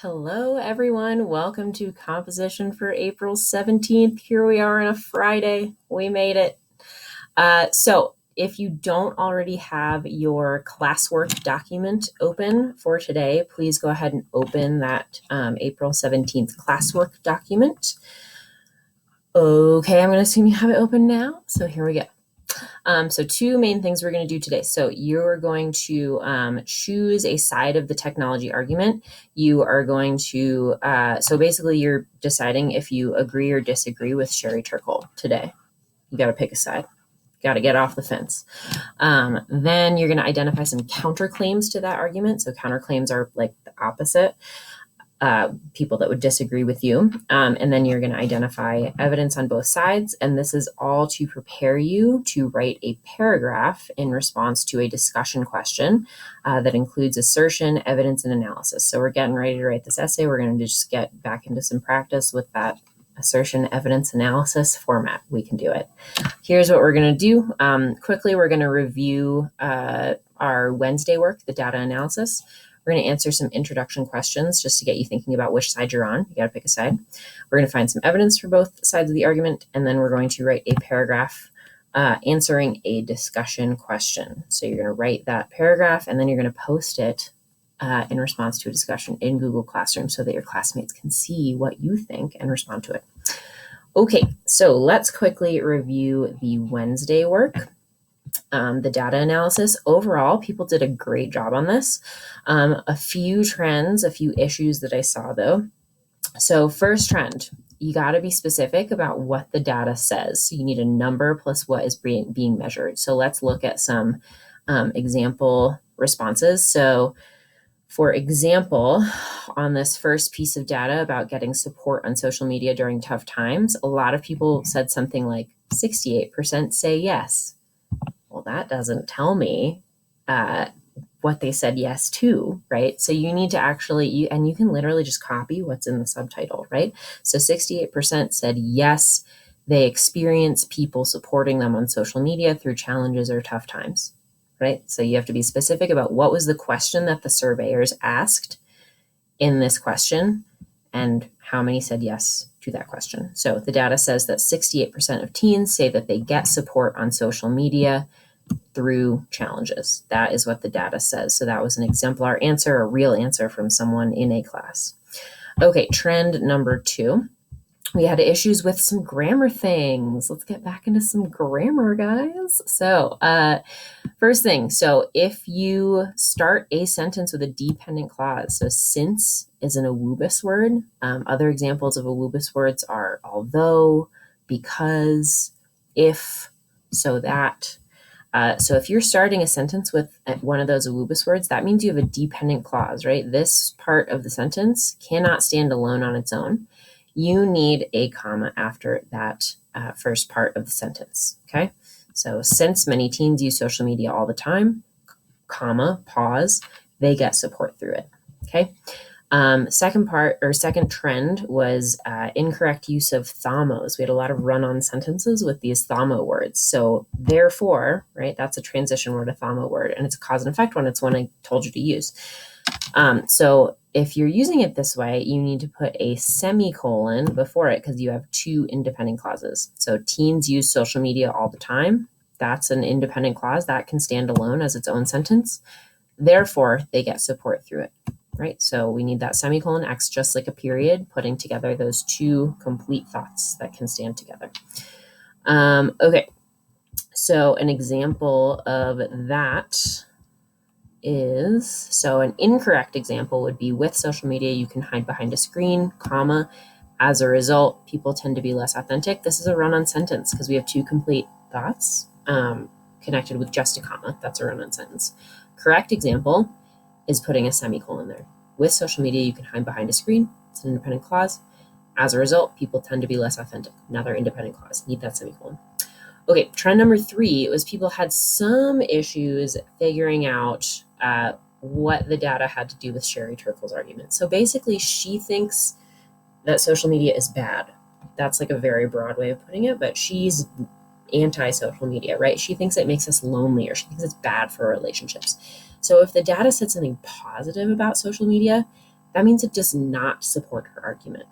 Hello, everyone. Welcome to Composition for April 17th. Here we are on a Friday. We made it. So if you don't already have your classwork document open for today, please go ahead and open that April 17th classwork document. Okay, I'm going to assume you have it open now. So here we go. So two main things we're going to do today. So you're going to choose a side of the technology argument. You are going to, so basically you're deciding if you agree or disagree with Sherry Turkle today. You got to pick a side. Got to get off the fence. Then you're going to identify some counterclaims to that argument. So counterclaims are like the opposite. People that would disagree with you. And then you're going to identify evidence on both sides. And this is all to prepare you to write a paragraph in response to a discussion question that includes assertion, evidence, and analysis. So we're getting ready to write this essay. We're going to just get back into some practice with that assertion, evidence, analysis format. We can do it. Here's what we're going to do. Quickly, we're going to review our Wednesday work, the data analysis. We're going to answer some introduction questions just to get you thinking about which side you're on. You got to pick a side. We're going to find some evidence for both sides of the argument, and then we're going to write a paragraph answering a discussion question. So you're going to write that paragraph, and then you're going to post it in response to a discussion in Google Classroom so that your classmates can see what you think and respond to it. Okay, so let's quickly review the Wednesday work. The data analysis. Overall, people did a great job on this. A few trends, a few issues that I saw though. So first trend, you got to be specific about what the data says. So you need a number plus what is being measured. So let's look at some example responses. So for example, on this first piece of data about getting support on social media during tough times, a lot of people said something like 68% say yes. Well, that doesn't tell me what they said yes to, right? So you need to actually, and you can literally just copy what's in the subtitle, right? So 68% said yes, they experience people supporting them on social media through challenges or tough times, right? So you have to be specific about what was the question that the surveyors asked in this question and how many said yes to that question. So the data says that 68% of teens say that they get support on social media through challenges. That is what the data says. So that was an exemplar answer, a real answer from someone in a class. Okay, trend number 2. We had issues with some grammar things. Let's get back into some grammar, guys. So first thing, so if you start a sentence with a dependent clause, so since is an awubis word. Other examples of awubis words are although, because, if, so that. So if you're starting a sentence with one of those awubis words, that means you have a dependent clause, right? This part of the sentence cannot stand alone on its own. You need a comma after that first part of the sentence, okay? So since many teens use social media all the time, comma, pause, they get support through it, okay? Second trend was incorrect use of thamos. We had a lot of run-on sentences with these thamo words. So therefore, right, that's a transition word, a thamo word, and it's a cause and effect one. It's one I told you to use. So if you're using it this way, you need to put a semicolon before it because you have two independent clauses. So teens use social media all the time. That's an independent clause that can stand alone as its own sentence. Therefore, they get support through it. Right, so we need that semicolon acts just like a period, putting together those two complete thoughts that can stand together. Okay, so an example of that is, so an incorrect example would be with social media, you can hide behind a screen, comma, as a result, people tend to be less authentic. This is a run-on sentence because we have two complete thoughts connected with just a comma. That's a run-on sentence. Correct example is putting a semicolon there. With social media, you can hide behind a screen. It's an independent clause. As a result, people tend to be less authentic. Another independent clause. Need that semicolon. Okay, trend number 3 was people had some issues figuring out what the data had to do with Sherry Turkle's argument. So basically, she thinks that social media is bad. That's like a very broad way of putting it, but she's anti-social media, right? She thinks it makes us lonely, or she thinks it's bad for relationships. So if the data said something positive about social media, that means it does not support her argument.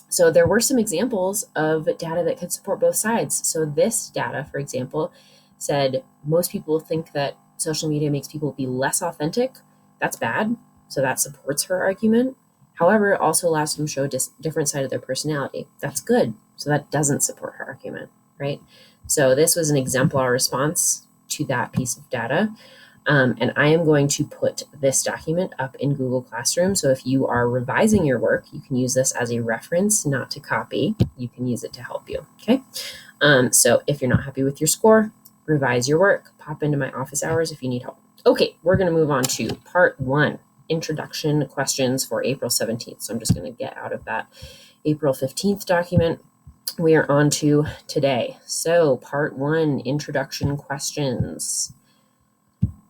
So there were some examples of data that could support both sides. So this data, for example, said most people think that social media makes people be less authentic. That's bad. So that supports her argument. However, it also allows them to show a different side of their personality. That's good. So that doesn't support her argument, right? So this was an exemplar response to that piece of data. And I am going to put this document up in Google Classroom. So if you are revising your work, you can use this as a reference, not to copy. You can use it to help you, okay? So if you're not happy with your score, revise your work. Pop into my office hours if you need help. Okay, we're going to move on to part 1, introduction questions for April 17th. So I'm just going to get out of that April 15th document. We are on to today. So part 1, introduction questions.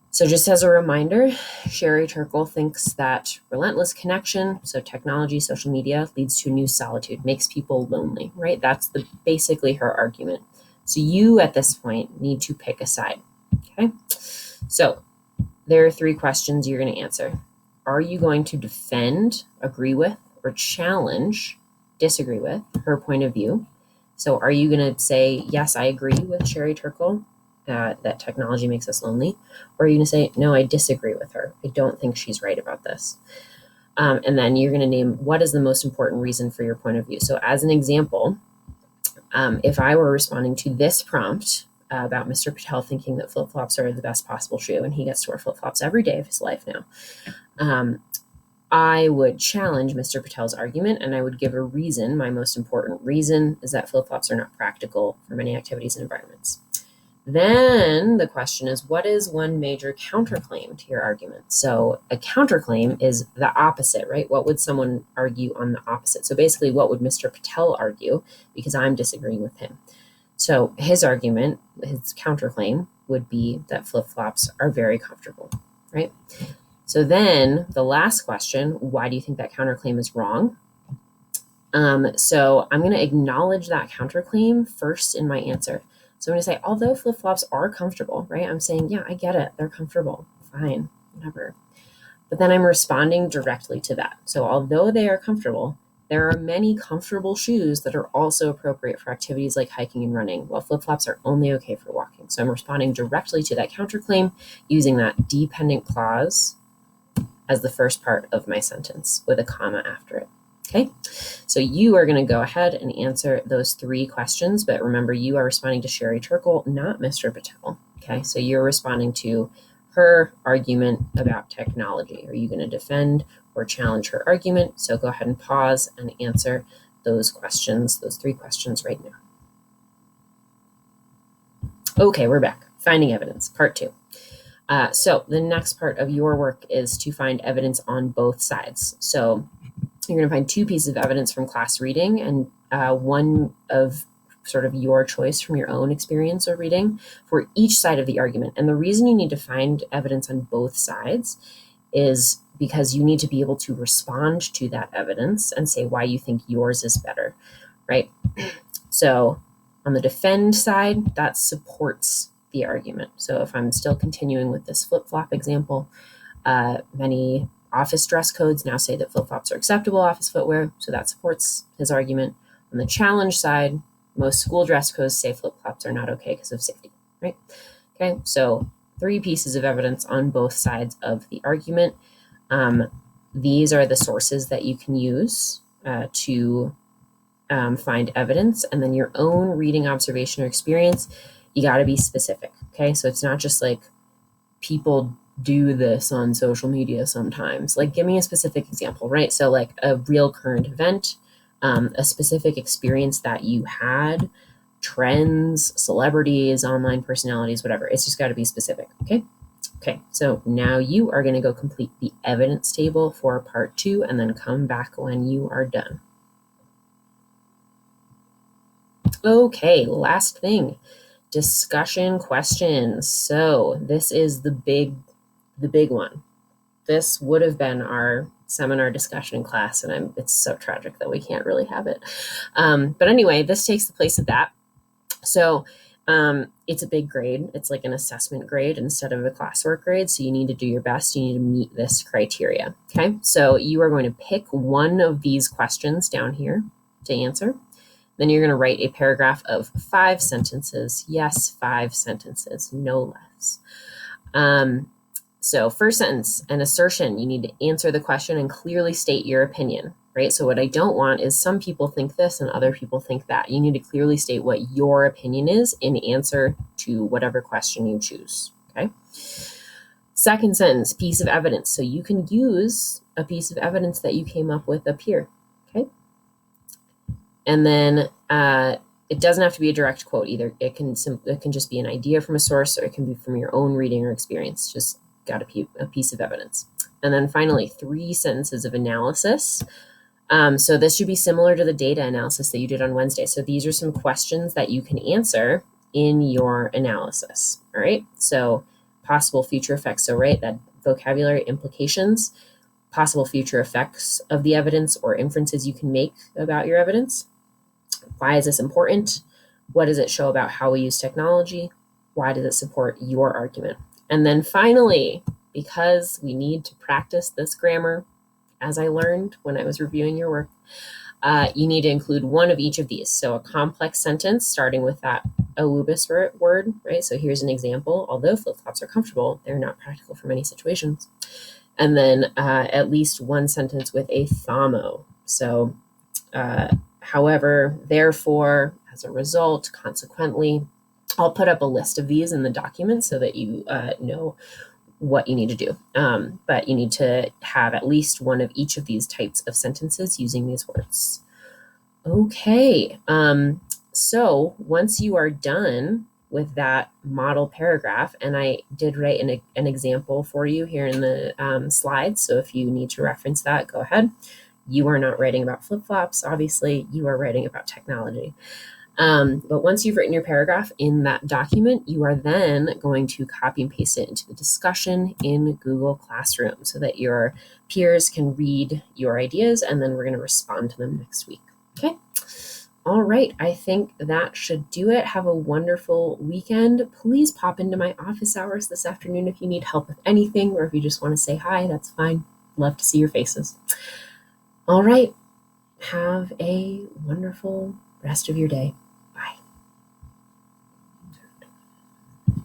So just as a reminder, Sherry Turkle thinks that relentless connection, so technology, social media, leads to new solitude, makes people lonely, right? That's basically her argument. So you at this point need to pick a side, okay? So there are 3 questions you're going to answer. Are you going to defend, agree with, or challenge, disagree with her point of view? So are you going to say, yes, I agree with Sherry Turkle, that technology makes us lonely? Or are you going to say, no, I disagree with her. I don't think she's right about this. And then you're going to name what is the most important reason for your point of view. So as an example, if I were responding to this prompt about Mr. Patel thinking that flip-flops are the best possible shoe, and he gets to wear flip-flops every day of his life now, I would challenge Mr. Patel's argument, and I would give a reason. My most important reason is that flip-flops are not practical for many activities and environments. Then the question is, what is one major counterclaim to your argument? So a counterclaim is the opposite, right? What would someone argue on the opposite? So basically, what would Mr. Patel argue because I'm disagreeing with him? So his argument, his counterclaim would be that flip-flops are very comfortable, right? So then the last question, why do you think that counterclaim is wrong? So I'm going to acknowledge that counterclaim first in my answer. So I'm going to say, although flip-flops are comfortable, right? I'm saying, yeah, I get it. They're comfortable. Fine, whatever. But then I'm responding directly to that. So although they are comfortable, there are many comfortable shoes that are also appropriate for activities like hiking and running, while flip-flops are only okay for walking. So I'm responding directly to that counterclaim using that dependent clause as the first part of my sentence with a comma after it. Okay, so you are going to go ahead and answer those 3 questions, but remember, you are responding to Sherry Turkle, not Mr. Patel. Okay, so you're responding to her argument about technology. Are you going to defend or challenge her argument? So go ahead and pause and answer those questions, those 3 questions right now. Okay, we're back. Finding evidence, part 2. So the next part of your work is to find evidence on both sides. So you're going to find 2 pieces of evidence from class reading and one of sort of your choice from your own experience or reading for each side of the argument. And the reason you need to find evidence on both sides is because you need to be able to respond to that evidence and say why you think yours is better, right? So on the defend side, that supports the argument. So if I'm still continuing with this flip-flop example, many office dress codes now say that flip-flops are acceptable office footwear, so that supports his argument. On the challenge side, most school dress codes say flip-flops are not okay because of safety, right? Okay, so 3 pieces of evidence on both sides of the argument. These are the sources that you can use to find evidence, and then your own reading observation or experience, you got to be specific, okay? So it's not just like people do this on social media sometimes. Like, give me a specific example, right? So like a real current event, a specific experience that you had, trends, celebrities, online personalities, whatever. It's just got to be specific, okay? Okay, so now you are going to go complete the evidence table for part 2 and then come back when you are done. Okay, last thing, discussion questions. So this is the big one. This would have been our seminar discussion class, and it's so tragic that we can't really have it. But anyway, this takes the place of that. So It's a big grade. It's like an assessment grade instead of a classwork grade. So you need to do your best. You need to meet this criteria. Okay. So you are going to pick one of these questions down here to answer. Then you're going to write a paragraph of 5 sentences. Yes, 5 sentences, no less. So first sentence, an assertion. You need to answer the question and clearly state your opinion, right? So what I don't want is some people think this and other people think that. You need to clearly state what your opinion is in answer to whatever question you choose, okay? Second sentence, piece of evidence. So you can use a piece of evidence that you came up with up here, okay? And then it doesn't have to be a direct quote either. It can just be an idea from a source, or it can be from your own reading or experience. Just got a piece of evidence. And then finally, 3 sentences of analysis. So this should be similar to the data analysis that you did on Wednesday. So these are some questions that you can answer in your analysis. All right. So possible future effects. So right, that vocabulary, implications, possible future effects of the evidence or inferences you can make about your evidence. Why is this important? What does it show about how we use technology? Why does it support your argument? And then finally, because we need to practice this grammar, as I learned when I was reviewing your work, you need to include one of each of these. So a complex sentence starting with that alubis word, right? So here's an example. Although flip-flops are comfortable, they're not practical for many situations. And then at least one sentence with a thamo. So however, therefore, as a result, consequently. I'll put up a list of these in the document so that you know what you need to do. But you need to have at least one of each of these types of sentences using these words. Okay, so once you are done with that model paragraph, and I did write an example for you here in the slides, so if you need to reference that, go ahead. You are not writing about flip-flops, obviously, you are writing about technology. But once you've written your paragraph in that document, you are then going to copy and paste it into the discussion in Google Classroom so that your peers can read your ideas, and then we're going to respond to them next week. Okay. All right. I think that should do it. Have a wonderful weekend. Please pop into my office hours this afternoon if you need help with anything, or if you just want to say hi, that's fine. Love to see your faces. All right. Have a wonderful rest of your day.